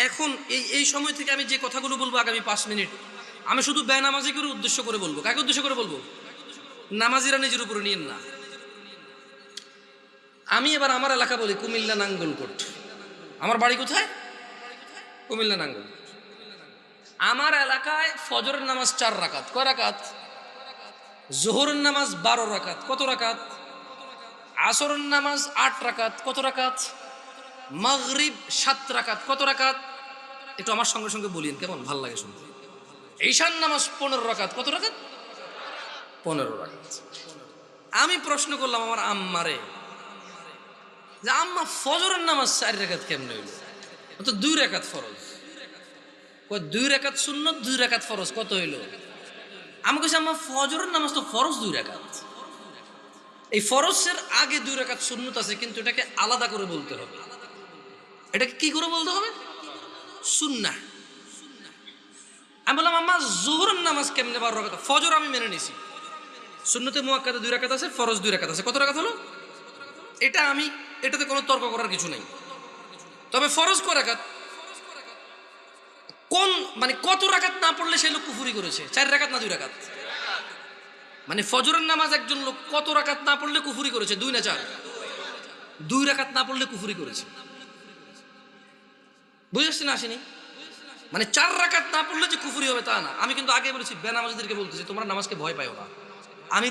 এখন এই সময় থেকে আমি যে কথাগুলো বলবো আগামী 5 মিনিট, আমি শুধু বেনামাজি করে উদ্দেশ্য করে বলবো। কাকে উদ্দেশ্য করে বলবো? নামাজিরা নিজের উপরে নিয়েন না। আমি এবার আমার এলাকা বলি কুমিল্লা নাঙ্গলকোট। আমার বাড়ি কোথায়? কুমিল্লা নাঙ্গল। আমার এলাকায় ফজরের নামাজ 4 রাকাত। কয় রাকাত? জোহরের নামাজ 12 রাকাত। কত রাকাত? আসরের নামাজ 8 রাকাত। কত রাকাত? মাগরিব 7 রাকাত। কত রাকাত? একটু আমার সঙ্গে সঙ্গে বলিন, কেমন ভাল লাগে শুনতে। ঈশান নামাজ 15 রাকাত। কত রাকাত? 15 রাকাত। আমি প্রশ্ন করলাম আমার আম্মারে যে আম্মা ফজরের নামাজ 4 রাকাত কেমনে হইল? তো 2 রাকাত ফরজ। 2 রাকাত সুন্নত, 2 রাকাত ফরজ। কত হইল? আমি কইছি আম্মা ফজরের নামাজ তো ফরজ 2 রাকাত। এই ফরজের আগে 2 রাকাত সুন্নত আছে, কিন্তু এটাকে আলাদা করে বলতে হবে। এটাকে কি করে বলতে হবে? সুন্নাহ। আমি বললাম আম্মা জোহরের নামাজ কেমনে 12 রাকাত? ফজর আমি মেনে নিছি, সুন্নতে মুআক্কাদা 2 রাকাত আছে, ফরজ 2 রাকাত আছে। কত রাকাত হলো? এটাতে কোনো তর্ক করার কিছু নাই। তবে ফরজ কয় রাকাত? কোন মানে কত রাকাত না পড়লে সে লোক কুফরি করেছে? 4 রাকাত না 2 রাকাত? মানে ফজরের নামাজ একজন লোক কত রাকাত না পড়লে কুফরি করেছে? 2 না 4? 2 রাকাত না পড়লে কুফরি করেছে। বুঝেছেন? আসেনি? মানে 4 রাকাত না পড়লে যে কুফরি হবে তা না। আমি কিন্তু আগে বলেছি বেনামাজিদেরকে বলতেছি তোমরা নামাজকে ভয় পাও না। আমি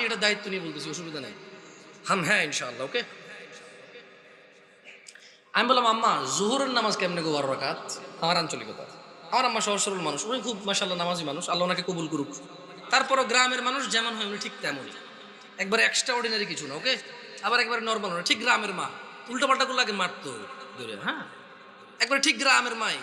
এটা দায়িত্ব নিয়ে বলতেছি, অসুবিধা নাই। হ্যাঁ ইনশাআল্লাহ, ওকে। আমি বললাম আম্মা জোহরের নামাজ কেমনে গো 12 রাকাত? আমার আঞ্চলিকতা। আমার আম্মা সহজ সরল মানুষ, উনি খুব মাশাআল্লাহ নামাজি মানুষ, আল্লাহ ওনাকে কবুল করুক। তারপরও গ্রামের মানুষ যেমন হয় উনি ঠিক তেমনই, একবারে এক্সট্রা অর্ডিনারি কিছু না, ওকে। আবার একবারে নর্মাল না, ঠিক গ্রামের মা। উল্টো পাল্টা গুলো আগে মারতো ধরে, হ্যাঁ, একবারে ঠিক গ্রামের মাই।